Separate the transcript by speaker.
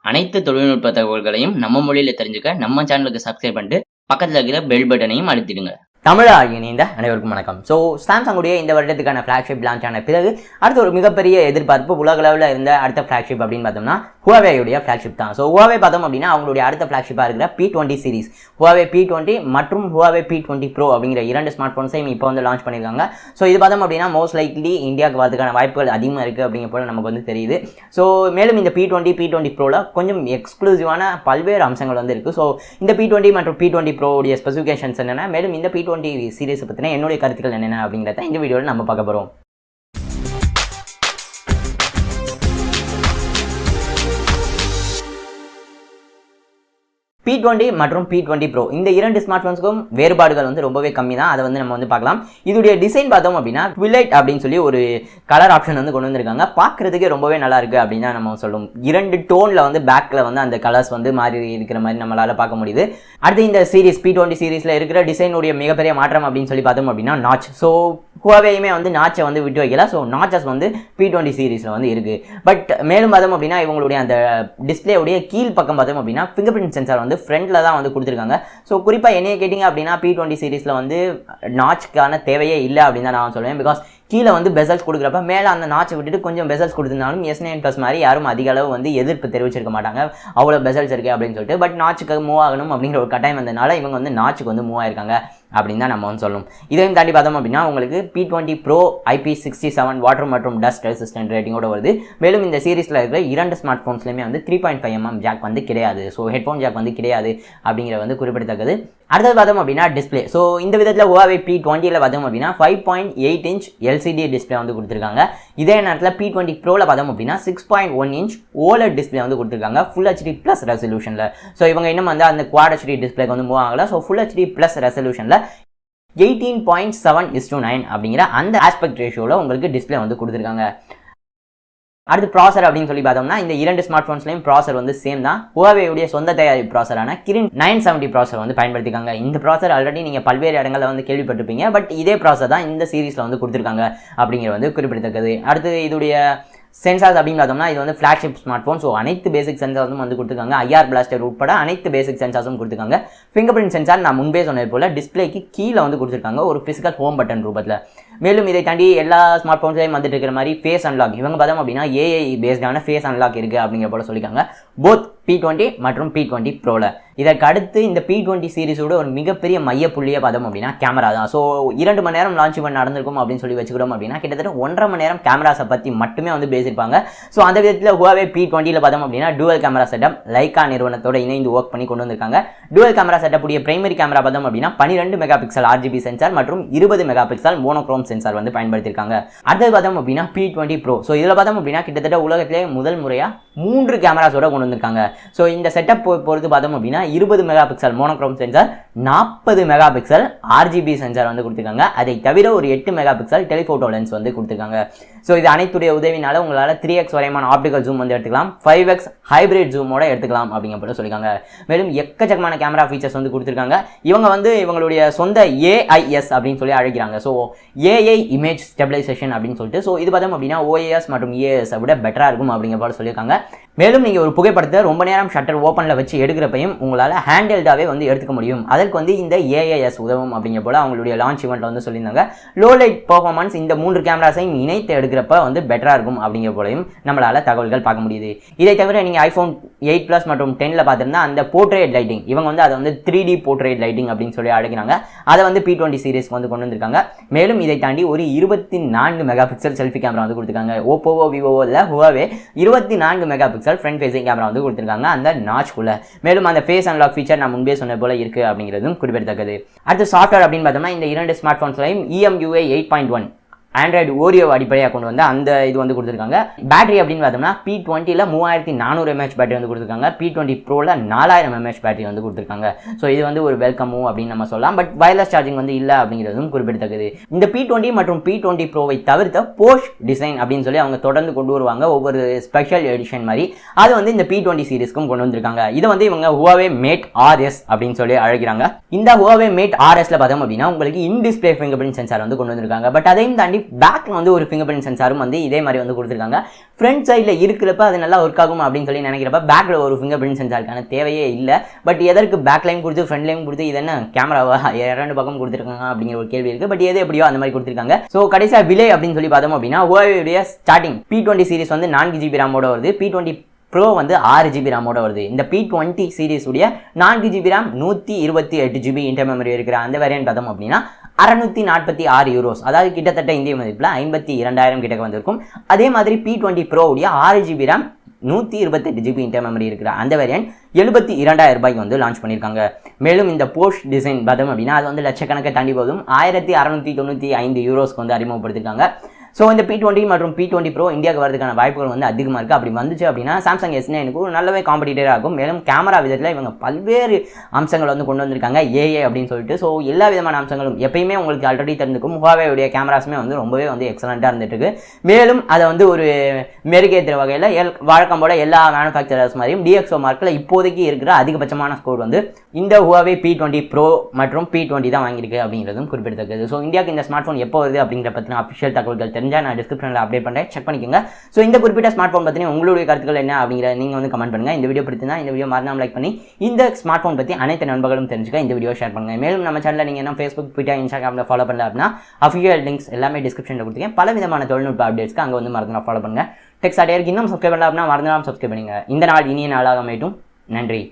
Speaker 1: அனைத்து தொழில்நுட்ப தகவல்களையும் நம்ம மொழியில தெரிஞ்சுக்க நம்ம சேனலுக்கு சப்ஸ்கிரைப் பண்ணிட்டு பக்கத்துல இருக்கிற பெல் பட்டனையும் அழுத்திடுங்க.
Speaker 2: தமிழாக இணைந்த அனைவருக்கும் வணக்கம். ஸோ சாம்சங்குடைய இந்த வருடத்துக்கான ஃப்ளாக்ஷிப் லான்ச் ஆன பிறகு அடுத்த ஒரு மிகப்பெரிய எதிர்பார்ப்பு உலகளவில் இருந்த அடுத்த ஃப்ளாக்ஷிப் அப்படின்னு பார்த்தோம்னா Huawei ஃப்ளாக்ஷிப் தான். ஸோ Huawei பார்த்தோம் அப்படின்னா அவங்களுடைய அடுத்த ஃப்ளாக்ஷிப்பாக இருக்கிற P20 சீரிஸ் Huawei P20 மற்றும் Huawei P20 Pro அப்படிங்கிற இரண்டு ஸ்மார்ட் ஃபோன்ஸையும் இப்போ வந்து லான்ச் பண்ணியிருக்காங்க. ஸோ இது பார்த்தோம் அப்படின்னா மோஸ்ட் லைக்லி இந்தியாவுக்கு வரதுக்கான வாய்ப்புகள் அதிகமாக இருக்குது அப்படிங்கிற போல நமக்கு வந்து தெரியுது. ஸோ மேலும் இந்த P20 Proவில் கொஞ்சம் எக்ஸ்க்ளூசிவான பல்வேறு அம்சங்கள் வந்து இருக்குது. ஸோ இந்த P20 மற்றும் P20 Pro உடைய ஸ்பெசிஃபிகேஷன்ஸ் என்னென்ன, மேலும் இந்த P20 சீரிஸ் பற்றின என்னுடைய கருத்துக்கள் என்னென்ன அப்படிங்கிறத இந்த வீடியோவில் நம்ம பார்க்க போகிறோம். P20 மற்றும் P20 Pro இந்த இரண்டு ஸ்மார்ட் ஃபோன்ஸ்க்கும் வேறுபாடுகள் வந்து ரொம்பவே கம்மி தான். அதை வந்து நம்ம வந்து பார்க்கலாம். இதோடைய டிசைன் பார்த்தோம் அப்படின்னா ட்விலைட் அப்படின்னு சொல்லி ஒரு கலர் ஆப்ஷன் வந்து கொண்டு வந்திருக்காங்க. பார்க்கறதுக்கு ரொம்பவே நல்லா இருக்குது அப்படின்னு தான் நம்ம சொல்லுவோம். இரண்டு டோனில் வந்து பேக்கில் வந்து அந்த கலர்ஸ் வந்து மாறி இருக்கிற மாதிரி நம்மளால் பார்க்க முடியுது. அடுத்து இந்த சீரிஸ் P20 சீரிஸில் இருக்கிற டிசைனுடைய மிகப்பெரிய மாற்றம் அப்படின்னு சொல்லி பார்த்தோம் அப்படின்னா நாச். ஸோ Huaweiயுமே வந்து நாச்சை வந்து விட்டு வைக்கல. ஸோ நாச்சஸ் வந்து P20 சீரிஸில் வந்து இருக்குது. பட் மேலும் பார்த்தோம் அப்படின்னா இவங்களுடைய அந்த டிஸ்பிளேவுடைய கீழ் பக்கம் பார்த்தோம் அப்படின்னா ஃபிங்கர் பிரிண்ட் சென்சார் வந்து ஃப்ரண்ட்ல தான் வந்து கொடுத்துருக்காங்க. ஸோ குறிப்பாக என்னைய கேட்டிங்க அப்படின்னா P20 சீரிஸில் வந்து நாச்சுக்கான தேவையே இல்லை அப்படின்னு தான் நான் சொல்லுவேன். பிகாஸ் கீழே வந்து பெசல்ஸ் கொடுக்குறப்ப மேலே அந்த நாச்சை விட்டுட்டு கொஞ்சம் பெசல்ஸ் கொடுத்துருந்தாலும் S9+ மாதிரி யாரும் அதிக அளவு வந்து எதிர்ப்பு தெரிவிச்சிருக்க மாட்டாங்க, அவ்வளோ பெசல்ஸ் இருக்குது அப்படின்னு சொல்லிட்டு. பட் நாச்சுக்கு மூவ் ஆகணும் அப்படிங்கிற ஒரு கட்டாயம் வந்ததுனால இவங்க வந்து நாச்சுக்கு வந்து மூவ் ஆயிருக்காங்க அப்படின்னு தான் நம்ம வந்து சொல்லணும். இதையும் தாண்டி பார்த்தோம் அப்படின்னா உங்களுக்கு P20 Pro IP67 வாட்டர் மற்றும் டஸ்ட் ரெசிஸ்டன்ட் ரேட்டிங்கோட வருது. மேலும் இந்த சீரிஸில் இருக்கிற இரண்டு ஸ்மார்ட் ஃபோன்ஸ்லையுமே வந்து 3.5mm ஜாக் வந்து கிடையாது. ஸோ ஹெட்ஃபோன் ஜாக் வந்து கிடையாது அப்படிங்கிற வந்து குறிப்பிடத்தக்கது. அடுத்தது பார்த்தோம் அப்படின்னா டிஸ்பிளே. ஸோ இந்த விதத்தில் Huawei P20ல் பார்த்தோம் அப்படின்னா 5.8 inch LCD டிஸ்பிளே வந்து கொடுத்துருக்காங்க. இதே நேரத்தில் P20 Proவில் பார்த்தோம் அப்படின்னா 6.1 inch OLED டிஸ்பிளே வந்து கொடுத்துருக்காங்க Full HD+ ரெசல்யூஷனில். ஸோ இவங்க இன்னும் வந்து அந்த Quad HD டிஸ்பிளேக்கு வந்து மூவ் ஆகலை. ஸோ Full HD+ ரெசல்யூஷனில் 18.7:9 அப்படிங்கிற அந்த ஆஸ்பெக்ட் ரேஷியோவில் உங்களுக்கு டிஸ்பிளே வந்து கொடுத்துருக்காங்க. அடுத்து ப்ராசர் அப்படின்னு சொல்லி பார்த்தோம்னா இந்த இரண்டு ஸ்மார்ட் ஃபோன்ஸ்லையும் ப்ராசர் வந்து சேம் தான். Huaweiயுடைய சொந்த தயாரிப்பு ப்ராசரான Kirin 970 ப்ராசர் வந்து பயன்படுத்திக்காங்க. இந்த ப்ராசர் ஆல்ரெடி நீங்கள் பல்வேறு இடங்களில் வந்து கேள்விப்பட்டிருப்பீங்க. பட் இதே ப்ராசர் தான் இந்த சீரிஸில் வந்து கொடுத்துருக்காங்க அப்படிங்கிற வந்து குறிப்பிடத்தக்கது. அடுத்து இதோடைய சென்சார்ஸ் அப்படின்னு பார்த்தோம்னா இது வந்து ஃப்ளாக்ஷிப் ஸ்மார்ட் ஃபோன். ஸோ அனைத்து பேசிக் சென்சார்ஸும் வந்து கொடுத்துருக்காங்க. IR பிளாஸ்டர் உட்பட அனைத்து பேசிக் சென்சார்ஸும் கொடுத்துருக்காங்க. ஃபிங்கர் பிரிண்ட் சென்சார் நான் முன்பே சொன்னது போல் டிஸ்பிளேக்கு கீழே வந்து கொடுத்துருக்காங்க ஒரு ஃபிசிக்கல் ஹோம் பட்டன் ரூபத்தில். மேலும் இதை தாண்டி எல்லா ஸ்மார்ட் ஃபோன்ஸ்லையும் வந்துட்டு இருக்கிற மாதிரி ஃபேஸ் அன்லாக் இவங்க பார்த்தோம் அப்படின்னா AI பேஸ்டான ஃபேஸ் அன்லாக் இருக்குது அப்படிங்கிற போல சொல்லியிருக்காங்க போத் P20 மற்றும் P20 Proவில். இதற்கு அடுத்து இந்த P20 சீரிஸோட ஒரு மிகப்பெரிய மையப்புள்ளியை பார்த்தோம் அப்படின்னா கேமரா தான். ஸோ 2 மணி நேரம் லான்ச் பண்ண நடந்திருக்கும் அப்படின்னு சொல்லி வச்சுக்கிறோம் அப்படின்னா கிட்டத்தட்ட 1.5 மணி நேரம் கேமராஸை பற்றி மட்டுமே வந்து பேசியிருப்பாங்க. ஸோ அந்த விதத்தில் Huawei P20ல் பார்த்தோம் அப்படின்னா டூவல் கேமரா செட்டப் லைக்கா நிறுவனத்தோட இணைந்து ஒர்க் பண்ணி கொண்டு வந்திருக்காங்க. டூவல் கேமரா செட்டப் உடைய பிரைமரி கேமரா பார்த்தோம் அப்படின்னா 12 மெகாபிக்சல் RGB சென்சார் மற்றும் 20 மெகாபிக்சல் மோனோக்ரோம் சென்சார் வந்து பயன்படுத்தியிருக்காங்க. அடுத்தது பார்த்தோம் அப்படின்னா P20 Pro. ஸோ இதில் பார்த்தோம் அப்படின்னா கிட்டத்தட்ட உலகத்திலே முதல் முறையாக 3 கேமராஸோட கொண்டு வந்திருக்காங்க. ஸோ இந்த செட்டப் பொறுத்து பார்த்தோம் அப்படின்னா 20 megapixel monochrome sensor, 40 megapixel RGB sensor வந்து கொடுத்துருக்காங்க. அதை தவிர ஒரு 8 மெகாபிக்சல் டெலிஃபோட்டோ லென்ஸ் வந்து கொடுத்துருக்காங்க. ஸோ இது அனைத்துடைய உதவினால உங்களால் 3x வரையமான ஆப்டிகல் ஜூம் வந்து எடுத்துக்கலாம், 5x ஹைப்ரிட் ஜூமோட எடுத்துக்கலாம் அப்படிங்கிற போல சொல்லியிருக்காங்க. மேலும் எக்கச்சக்கமான கேமரா ஃபீச்சர்ஸ் வந்து கொடுத்துருக்காங்க. இவங்க வந்து இவங்களுடைய சொந்த AIS அப்படின்னு சொல்லி அழைக்கிறாங்க. ஸோ AI இமேஜ் ஸ்டெபிலைசேஷன் அப்படின்னு சொல்லிட்டு. ஸோ இது பார்த்தோம் அப்படின்னா OIS மற்றும் AIS விட பெட்டராக இருக்கும் அப்படிங்கிற போல சொல்லியிருக்காங்க. மேலும் நீங்கள் ஒரு புகைப்படத்தை ரொம்ப நேரம் ஷட்டர் ஓப்பனில் வச்சு எடுக்கிறப்பையும் உங்களால் ஹேண்டல்டாகவே வந்து எடுத்துக்க முடியும். அதற்கு வந்து இந்த AIS உதவும் அப்படிங்கிற போல அவங்களுடைய லான்ச் ஈவெண்ட்டில் வந்து சொல்லியிருந்தாங்க. லோ லைட் பர்ஃபார்மன்ஸ் இந்த 3 கேமராஸையும் இணைத்து எடுக்கிறப்ப வந்து பெட்டராக இருக்கும் அப்படிங்கிற போலையும் நம்மளால் தகவல்கள் பார்க்க முடியுது. இதை தவிர நீங்கள் iPhone 8+ மற்றும் 10ல் பார்த்துருந்தா அந்த போர்ட்ரேட் லைட்டிங் இவங்க வந்து அதை வந்து 3D போர்ட்ரேட் லைட்டிங் அப்படின்னு சொல்லி அழைக்கிறாங்க. அதை வந்து P20 சீரிஸ்க்கு வந்து கொண்டு வந்திருக்காங்க. மேலும் இதை தாண்டி ஒரு 24 மெகாபிக்சல் செல்ஃபி கேமரா வந்து கொடுத்துருக்காங்க. ஓப்போவோ விவோவோ இல்லை Huawei 24 megapixel front facing camera வந்து கொடுத்துருக்காங்க அந்த நாச்குள்ள. மேலும் அந்த ஃபேஸ் அன்லாக் ஃபீச்சர் நான் முன்பே சொன்ன போல இருக்கு அப்படிங்கிறதும் குறிப்பிடத்தக்கது. அடுத்து சாஃப்ட்வேர் அப்படின்னு பார்த்தோம்னா இந்த இரண்டு ஸ்மார்ட் ஃபோன்ஸ்லையும் EMUI 8.1 ஆண்ட்ராய்டு ஓரியோ அடிப்படையாக கொண்டு வந்து அந்த இது வந்து கொடுத்துருக்காங்க. பேட்டரி அப்படின்னு பார்த்தோம்னா P20ல் 3400 mAh பேட்டரி வந்து கொடுத்துருக்காங்க. P20 Proவில் 4000 mAh பேட்டரி வந்து கொடுத்துருக்காங்க. ஸோ இது வந்து ஒரு வெல்கமும் அப்படின்னு நம்ம சொல்லலாம். பட் வயர்லெஸ் சார்ஜிங் வந்து இல்லை அப்படிங்கிறதும் குறிப்பிடத்தக்கது. இந்த P20 மற்றும் P20 Proவை தவிர்த்த Porsche டிசைன் அப்படின்னு சொல்லி அவங்க தொடர்ந்து கொண்டு வருவாங்க ஒவ்வொரு ஸ்பெஷல் எடிஷன் மாதிரி. அது வந்து இந்த P20 சீரிஸ்க்கும் கொண்டு வந்திருக்காங்க. இதை வந்து இவங்க Huawei Mate RS அப்படின்னு சொல்லி அழைக்கிறாங்க. இந்த Huawei Mate RSல பார்த்தோம் அப்படின்னா உங்களுக்கு in display finger print sensor வந்து கொண்டு வந்திருக்காங்க. பட் அதையும் தாண்டி பேக்கில் வந்து ஒரு ஃபிங்கர் பிரிண்ட் சென்சாரும் வந்து இதே மாதிரி வந்து கொடுத்துருக்காங்க. ஃப்ரண்ட் சைடில் இருக்கிறப்ப அது நல்லா ஒர்க் ஆகும் அப்படின்னு சொல்லி நினைக்கிறப்ப பேக்கில் ஒரு ஃபிங்கர் பிரிண்ட் சென்சாருக்கான தேவையே இல்லை. பட் எதற்கு பேக்லையும் கொடுத்து ஃப்ரண்ட்லையும் கொடுத்து இது என்ன கேமராவா 2 பக்கம் கொடுத்துருக்காங்க அப்படிங்கிற ஒரு கேள்வி இருக்குது. பட் எது எப்படியோ அந்த மாதிரி கொடுத்துருக்காங்க. ஸோ கடைசியாக விலை அப்படின்னு சொல்லி பார்த்தோம் அப்படின்னா Huawei ஸ்டார்டிங் P20 சீரிஸ் வந்து 4GB ரேமோட வருது. P20 Pro வந்து 6GB ரேமோட வருது. இந்த P20 சீரிஸ் உடைய 4GB RAM 128GB inter memory இருக்கிற அந்த வேரியன்ட் பார்த்தோம் அப்படின்னா €646, அதாவது கிட்டத்தட்ட இந்திய மதிப்பில் 52,000 கிட்ட வந்திருக்கும். அதே மாதிரி P20 Pro உடைய 6GB RAM 128GB inter memory இருக்கிற அந்த வேரியன்ட் ₹72,000 வந்து லான்ச் பண்ணியிருக்காங்க. மேலும் இந்த போர்ஷ் டிசைன் பார்த்தோம் அப்படின்னா அது வந்து லட்சக்கணக்கை தாண்டி போதும் €1,695 வந்து அறிமுகப்படுத்திருக்காங்க. ஸோ இந்த P20 மற்றும் P20 Pro இந்தியாவுக்கு வரதுக்கான வாய்ப்புகள் வந்து அதிகமாக இருக்குது. அப்படி வந்துச்சு அப்படின்னா சாம்சங் S9க்கு ஒரு நல்லாவே காம்படிட்டராக இருக்கும். மேலும் கேமரா விதத்தில் இவங்க பல்வேறு அம்சங்கள் வந்து கொண்டு வந்திருக்காங்க AI அப்படின்னு சொல்லிட்டு. ஸோ எல்லா விதமான அம்சங்களும் எப்பயுமே உங்களுக்கு ஆல்ரெடி தெரிஞ்சுக்கும். Huawei உடைய கேமராஸுமே வந்து ரொம்பவே வந்து எக்ஸலண்ட்டாக இருந்துட்டு இருக்கு. மேலும் அதை வந்து ஒரு மெருகேற்றுற வகையில் வழக்கம் போல எல்லா மேனுஃபேக்சரர்ஸ் மாதிரியும் DxO மார்க்கில் இப்போதைக்கு இருக்கிற அதிகபட்சமான ஸ்கோர் வந்து இந்த Huawei P20 Pro மற்றும் P20 தான் வாங்கியிருக்கு அப்படிங்கிறதும் குறிப்பிடத்தக்கது. ஸோ இந்தியாவுக்கு இந்த ஸ்மார்ட் ஃபோன் எப்போ வருது அப்படிங்கிற பற்றின அஃபிஷியல் தகவல்கள் நான் டிஸ்கிரிப்ஷனில் அப்டேட் பண்ணுறேன், செக் பண்ணிக்கோங்க. ஸோ இந்த குறிப்பிட்ட ஸ்மார்ட் ஃபோன் பற்றி உங்களுடைய கருத்துக்கள் என்ன அப்படிங்கிறத நீங்கள் வந்து கமெண்ட் பண்ணுங்கள். இந்த வீடியோ பிடிச்சிருந்தா இந்த வீடியோ மறக்காம லைக் பண்ணி இந்த ஸ்மார்ட் ஃபோன் பற்றி அனைத்து நண்பர்களும் தெரிஞ்சுக்க இந்த வீடியோ ஷேர் பண்ணுங்கள். மேலும் நம்ம சேனலில் நீங்கள் என்ன Facebook, Twitter, Instagramல ஃபாலோ பண்ணல அப்படின்னா அஃபிஷியல் லிங்க்ஸ் எல்லாமே டிஸ்கிரிப்ஷனில் கொடுத்துருக்கேன். பல விதமான தொழில்நுட்ப அப்டேட்ஸ்க்கு அங்கே வந்து மறந்துடாம ஃபாலோ பண்ணுங்கள். டெக் சாட்டியருக்கு இன்னும் சப்ஸ்கிரைப் பண்ணல அப்படின்னா மறந்துடாம சப்ஸ்கிரைப் பண்ணுங்கள். இந்த நாள் இனிய நாளாக அமையட்டும். நன்றி.